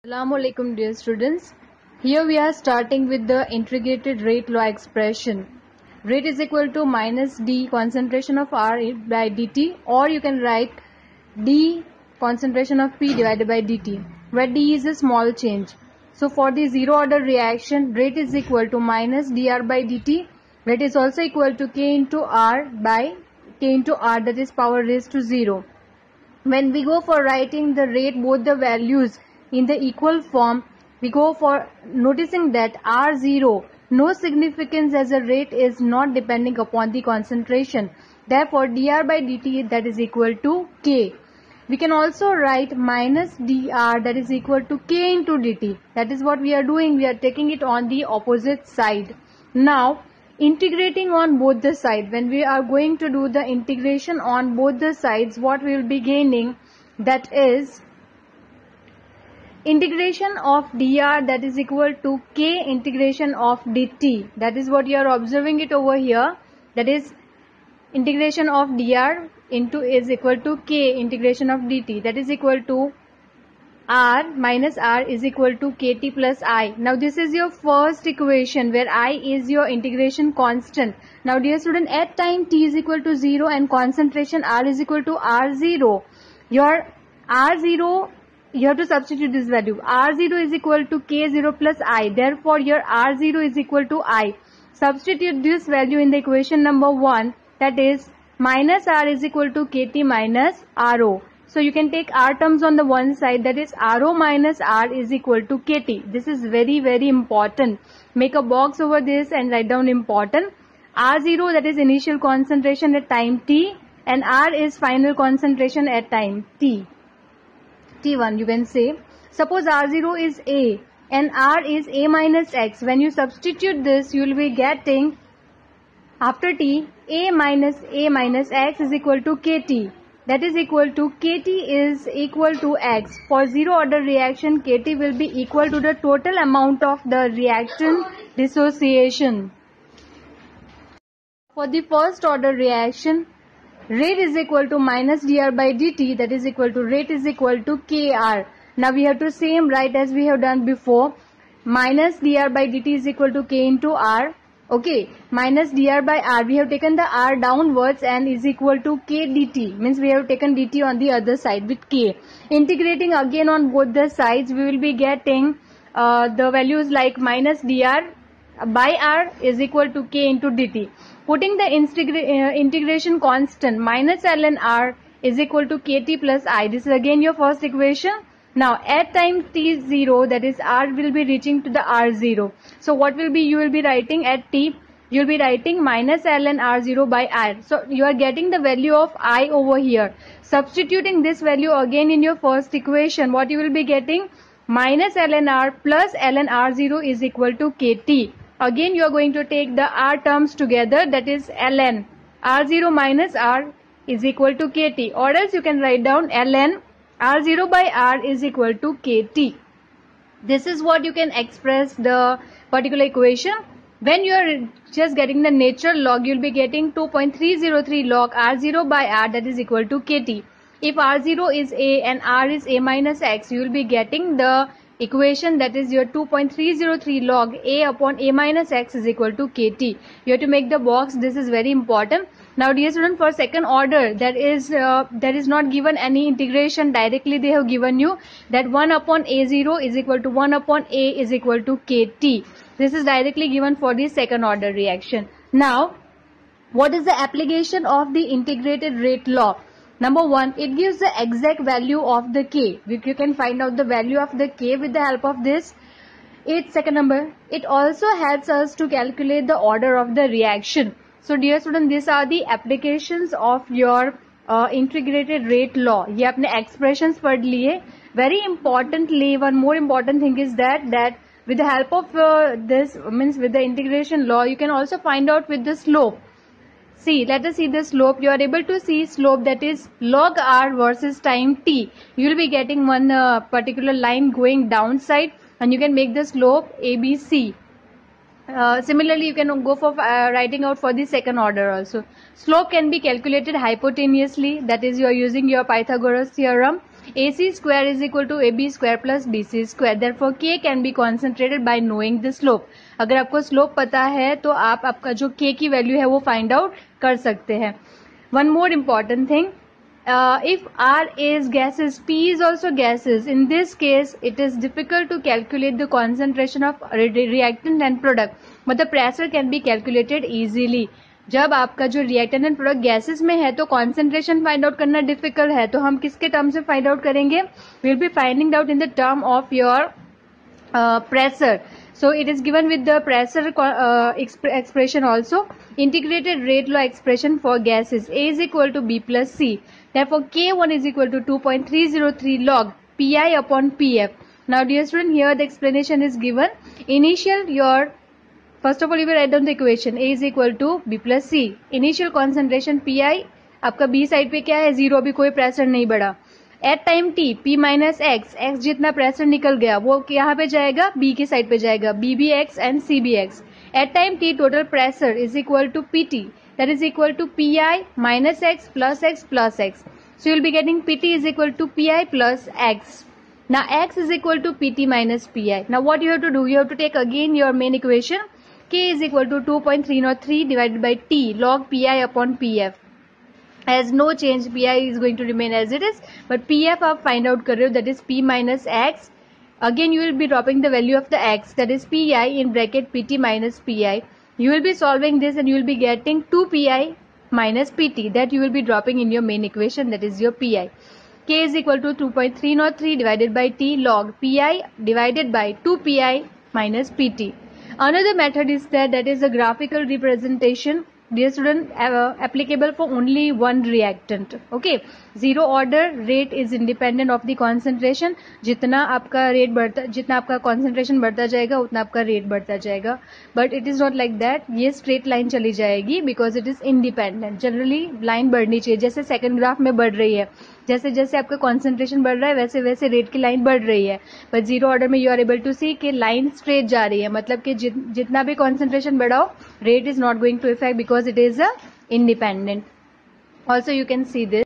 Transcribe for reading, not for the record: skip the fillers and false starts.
Assalamu alaikum dear students. Here we are starting with the integrated rate law expression. Rate is equal to minus d concentration of R by dt, or you can write d concentration of P divided by dt, where d is a small change. So for the zero order reaction, rate is equal to minus dr by dt. Rate is also equal to k into R by k into R, that is power raised to 0. When we go for writing the rate, both the values in the equal form, we go for noticing that R0, no significance as a rate is not depending upon the concentration. Therefore, dr by dt, that is equal to k. We can also write minus dr, that is equal to k into dt. That is what we are doing. We are taking it on the opposite side. Now, integrating on both the sides. When we are going to do the integration on both the sides, what we will be gaining, that is integration of dr, that is equal to k integration of dt. That is what you are observing it over here. That is integration of dr into is equal to k integration of dt. That is equal to r minus r is equal to kt plus I. Now this is your first equation where I is your integration constant. Now dear student, at time t is equal to 0 and concentration r is equal to r0, your r0, you have to substitute this value. R0 is equal to K0 plus I. Therefore, your R0 is equal to I. Substitute this value in the equation number 1. That is minus R is equal to KT minus RO. So, you can take R terms on the one side. That is RO minus R is equal to KT. This is very, very important. Make a box over this and write down important. R0, that is initial concentration at time T, and R is final concentration at time T. T1, you can say. Suppose R0 is A and R is A minus X. When you substitute this, you will be getting, after T, A minus X is equal to KT. That is equal to KT is equal to X. For zero order reaction, KT will be equal to the total amount of the reaction dissociation. For the first order reaction, rate is equal to minus dr by dt, that is equal to rate is equal to kr. Now we have to same write as we have done before. Minus dr by dt is equal to k into r. Okay, minus dr by r, we have taken the r downwards and is equal to k dt. Means we have taken dt on the other side with k. Integrating again on both the sides, we will be getting the values like minus dr by r is equal to k into dt. Putting the integration constant minus ln r is equal to kt plus I. This is again your first equation. Now at time t0, that is r will be reaching to the r0. So what will be, you will be writing at t, you will be writing minus ln r0 by r. So you are getting the value of I over here. Substituting this value again in your first equation, what you will be getting, minus ln r plus ln r0 is equal to kt. Again you are going to take the r terms together, that is ln r0 minus r is equal to kt, or else you can write down ln r0 by r is equal to kt. This is what you can express the particular equation. When you are just getting the natural log, you will be getting 2.303 log r0 by r, that is equal to kt. If r0 is a and r is a minus x, you will be getting the equation, that is your 2.303 log a upon a minus x is equal to kt. You have to make the box. This is very important. Now dear student, for second order, there is not given any integration directly. They have given you that 1 upon a0 is equal to 1 upon a is equal to kt. This is directly given for the second order reaction. Now, what is the application of the integrated rate law? Number 1, it gives the exact value of the k. You can find out the value of the k with the help of this. Second number, it also helps us to calculate the order of the reaction. So dear student, these are the applications of your integrated rate law. ये आपने expressions पढ़ लिए. Very importantly, one more important thing is that with the help of this, means with the integration law, you can also find out with the slope. See, let us see the slope. You are able to see slope, that is log r versus time t. You will be getting one particular line going downside, and you can make the slope ABC. Similarly, you can go for writing out for the second order also. Slope can be calculated hypotenuously, that is you are using your Pythagoras theorem. AC square is equal to AB square plus BC square. Therefore K can be concentrated by knowing the slope. अगर आपको slope पता है तो आप आपका जो K की value है वो find out कर सकते हैं. One more important thing, if R is gases, P is also gases. In this case, it is difficult to calculate the concentration of reactant and product, but the pressure can be calculated easily. जब आपका जो reactant and product gases में है तो concentration find out करना difficult है, तो हम किसके टर्म से फाइंड आउट करेंगे? Will be finding out in the term of your pressure. So it is given with the pressure expression also. Integrated rate law expression for gases. A is equal to B plus C. Therefore K1 is equal to 2.303 log Pi upon Pf. Now dear student, here the explanation is given. Initial your, first of all you will write down the equation. A is equal to B plus C. Initial concentration Pi, आपका B side पे क्या है? 0, अभी कोई pressure नहीं बढ़ा. At time t P minus x, x जितना pressure निकल गया वो यहाँ पे जाएगा, B की साइड पे जाएगा, BBX and CBX. At time t total pressure is equal to PT, that is equal to PI minus x plus x plus x. So you will be getting PT is equal to PI plus x. Now x is equal to PT minus PI. Now what you have to do? You have to take again your main equation. K is equal to 2.303 divided by T log PI upon PF. As no change, Pi is going to remain as it is, but PF आप find out कर रहे हो, that is P minus X. Again you will be dropping the value of the X, that is PI in bracket PT minus PI. You will be solving this and you will be getting 2PI minus PT, that you will be dropping in your main equation, that is your PI. K is equal to 2.303 divided by T log PI divided by 2PI minus PT. Another method is that is a graphical representation. Dear student, applicable for only one reactant. Okay, zero order rate is independent of the concentration. जितना आपका rate बढ़ता, जितना आपका concentration बढ़ता जाएगा उतना आपका rate बढ़ता जाएगा. But it is not like that. ये straight line चली जाएगी because it is independent. Generally line बढ़नी चाहिए, जैसे second graph में बढ़ रही है, जैसे जैसे आपका concentration बढ़ रहा है वैसे वैसे रेट की लाइन बढ़ रही है. But zero order में you are able to see कि लाइन straight जा रही है, मतलब कि जितना भी concentration बढ़ाओ rate is not going to affect because it is a independent. Also you can see this.